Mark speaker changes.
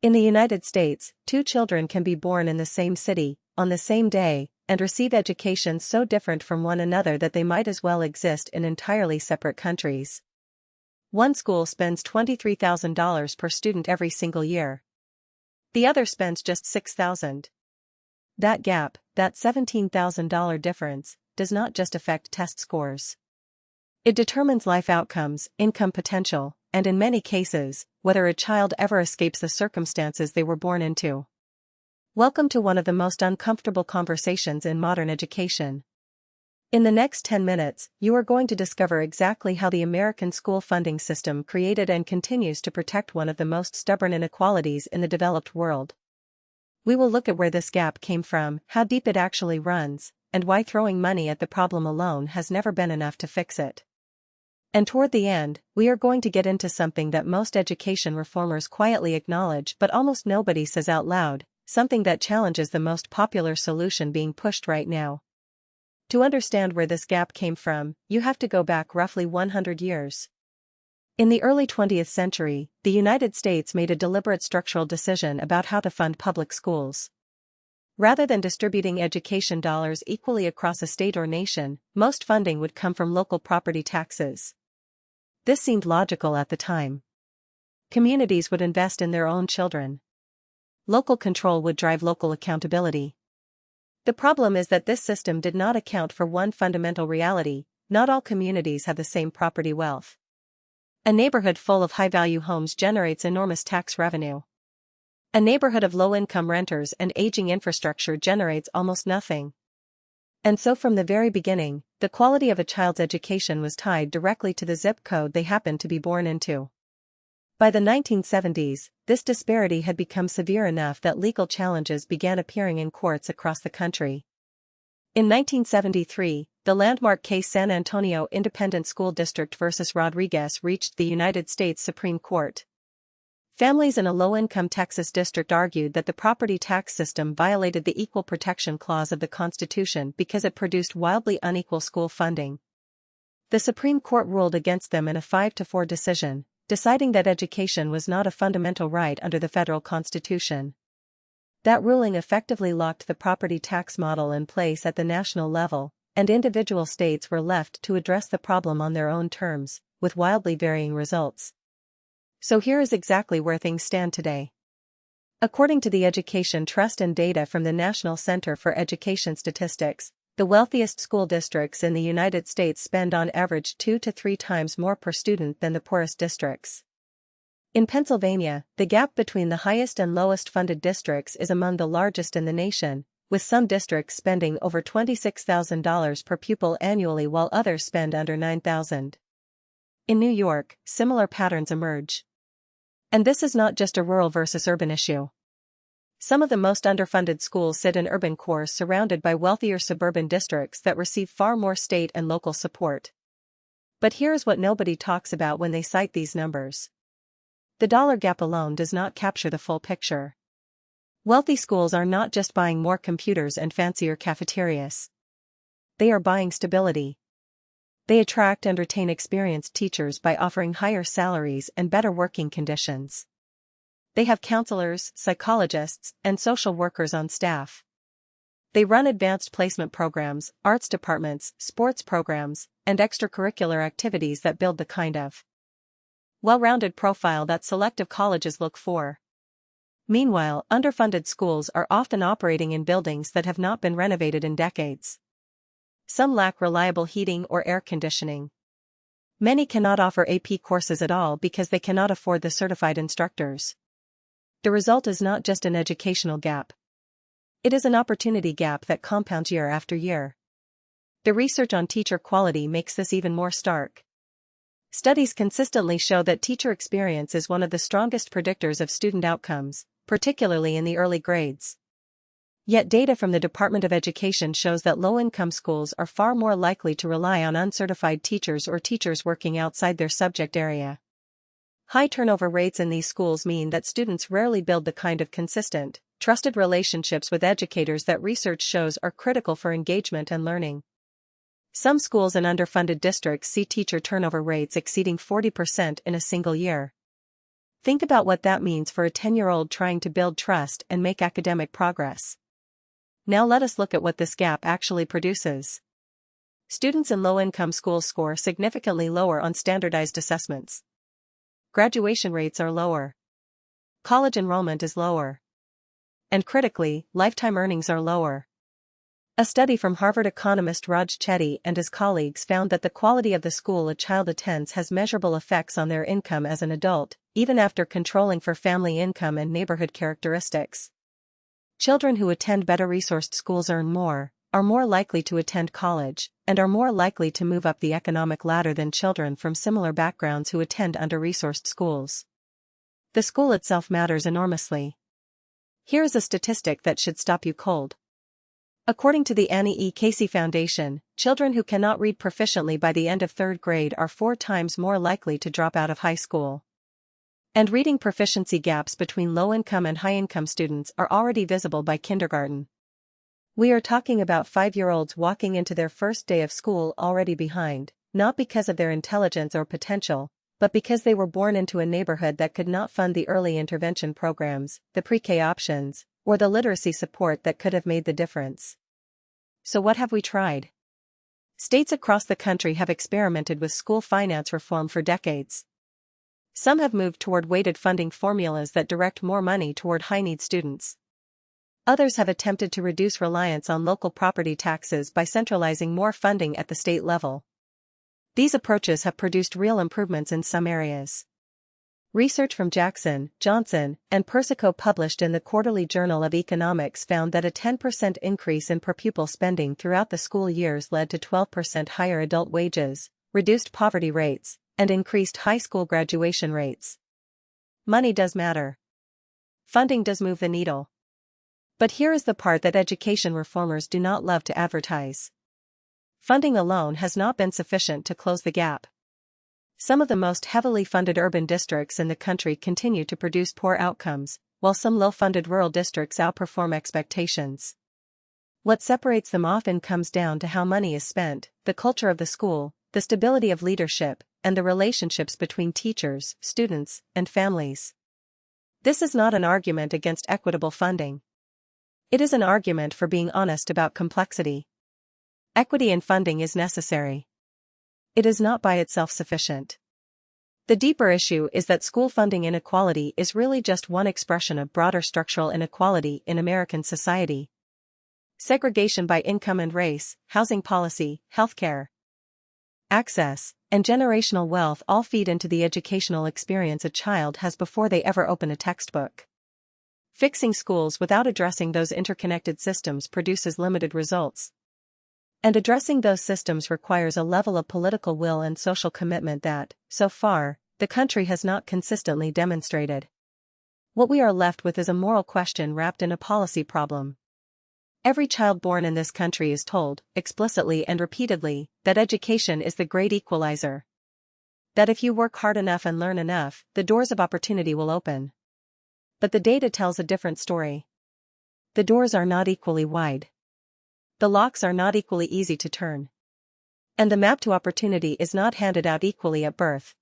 Speaker 1: In the United States, two children can be born in the same city, on the same day, and receive education so different from one another that they might as well exist in entirely separate countries. One school spends $23,000 per student every single year. The other spends just $6,000. That gap, that $17,000 difference, does not just affect test scores. It determines life outcomes, income potential, and in many cases, whether a child ever escapes the circumstances they were born into. Welcome to one of the most uncomfortable conversations in modern education. In the next 10 minutes, you are going to discover exactly how the American school funding system created and continues to protect one of the most stubborn inequalities in the developed world. We will look at where this gap came from, how deep it actually runs, and why throwing money at the problem alone has never been enough to fix it. And toward the end, we are going to get into something that most education reformers quietly acknowledge but almost nobody says out loud, something that challenges the most popular solution being pushed right now. To understand where this gap came from, you have to go back roughly 100 years. In the early 20th century, the United States made a deliberate structural decision about how to fund public schools. Rather than distributing education dollars equally across a state or nation, most funding would come from local property taxes. This seemed logical at the time. Communities would invest in their own children. Local control would drive local accountability. The problem is that this system did not account for one fundamental reality: not all communities have the same property wealth. A neighborhood full of high-value homes generates enormous tax revenue. A neighborhood of low-income renters and aging infrastructure generates almost nothing. And so from the very beginning, the quality of a child's education was tied directly to the zip code they happened to be born into. By the 1970s, this disparity had become severe enough that legal challenges began appearing in courts across the country. In 1973, the landmark case San Antonio Independent School District versus Rodriguez reached the United States Supreme Court. Families in a low-income Texas district argued that the property tax system violated the Equal Protection Clause of the Constitution because it produced wildly unequal school funding. The Supreme Court ruled against them in a 5-4 decision, deciding that education was not a fundamental right under the federal Constitution. That ruling effectively locked the property tax model in place at the national level, and individual states were left to address the problem on their own terms, with wildly varying results. So here is exactly where things stand today. According to the Education Trust and data from the National Center for Education Statistics, the wealthiest school districts in the United States spend on average 2 to 3 times more per student than the poorest districts. In Pennsylvania, the gap between the highest and lowest funded districts is among the largest in the nation, with some districts spending over $26,000 per pupil annually while others spend under $9,000. In New York, similar patterns emerge. And this is not just a rural versus urban issue. Some of the most underfunded schools sit in urban cores surrounded by wealthier suburban districts that receive far more state and local support. But here's what nobody talks about when they cite these numbers. The dollar gap alone does not capture the full picture. Wealthy schools are not just buying more computers and fancier cafeterias. They are buying stability. They attract and retain experienced teachers by offering higher salaries and better working conditions. They have counselors, psychologists, and social workers on staff. They run advanced placement programs, arts departments, sports programs, and extracurricular activities that build the kind of well-rounded profile that selective colleges look for. Meanwhile, underfunded schools are often operating in buildings that have not been renovated in decades. Some lack reliable heating or air conditioning. Many cannot offer AP courses at all because they cannot afford the certified instructors. The result is not just an educational gap. It is an opportunity gap that compounds year after year. The research on teacher quality makes this even more stark. Studies consistently show that teacher experience is one of the strongest predictors of student outcomes, particularly in the early grades. Yet data from the Department of Education shows that low-income schools are far more likely to rely on uncertified teachers or teachers working outside their subject area. High turnover rates in these schools mean that students rarely build the kind of consistent, trusted relationships with educators that research shows are critical for engagement and learning. Some schools in underfunded districts see teacher turnover rates exceeding 40% in a single year. Think about what that means for a 10-year-old trying to build trust and make academic progress. Now let us look at what this gap actually produces. Students in low-income schools score significantly lower on standardized assessments. Graduation rates are lower. College enrollment is lower. And critically, lifetime earnings are lower. A study from Harvard economist Raj Chetty and his colleagues found that the quality of the school a child attends has measurable effects on their income as an adult, even after controlling for family income and neighborhood characteristics. Children who attend better-resourced schools earn more, are more likely to attend college, and are more likely to move up the economic ladder than children from similar backgrounds who attend under-resourced schools. The school itself matters enormously. Here is a statistic that should stop you cold. According to the Annie E. Casey Foundation, children who cannot read proficiently by the end of third grade are 4 times more likely to drop out of high school. And reading proficiency gaps between low-income and high-income students are already visible by kindergarten. We are talking about 5-year-olds walking into their first day of school already behind, not because of their intelligence or potential, but because they were born into a neighborhood that could not fund the early intervention programs, the pre-K options, or the literacy support that could have made the difference. So what have we tried? States across the country have experimented with school finance reform for decades. Some have moved toward weighted funding formulas that direct more money toward high-need students. Others have attempted to reduce reliance on local property taxes by centralizing more funding at the state level. These approaches have produced real improvements in some areas. Research from Jackson, Johnson, and Persico published in the Quarterly Journal of Economics found that a 10% increase in per-pupil spending throughout the school years led to 12% higher adult wages, reduced poverty rates, and increased high school graduation rates. Money does matter. Funding does move the needle. But here is the part that education reformers do not love to advertise. Funding alone has not been sufficient to close the gap. Some of the most heavily funded urban districts in the country continue to produce poor outcomes, while some low-funded rural districts outperform expectations. What separates them often comes down to how money is spent, the culture of the school, the stability of leadership, and the relationships between teachers, students, and families. This is not an argument against equitable funding. It is an argument for being honest about complexity. Equity in funding is necessary. It is not by itself sufficient. The deeper issue is that school funding inequality is really just one expression of broader structural inequality in American society. Segregation by income and race, housing policy, healthcare, access, and generational wealth all feed into the educational experience a child has before they ever open a textbook. Fixing schools without addressing those interconnected systems produces limited results. And addressing those systems requires a level of political will and social commitment that, so far, the country has not consistently demonstrated. What we are left with is a moral question wrapped in a policy problem. Every child born in this country is told, explicitly and repeatedly, that education is the great equalizer. That if you work hard enough and learn enough, the doors of opportunity will open. But the data tells a different story. The doors are not equally wide. The locks are not equally easy to turn. And the map to opportunity is not handed out equally at birth.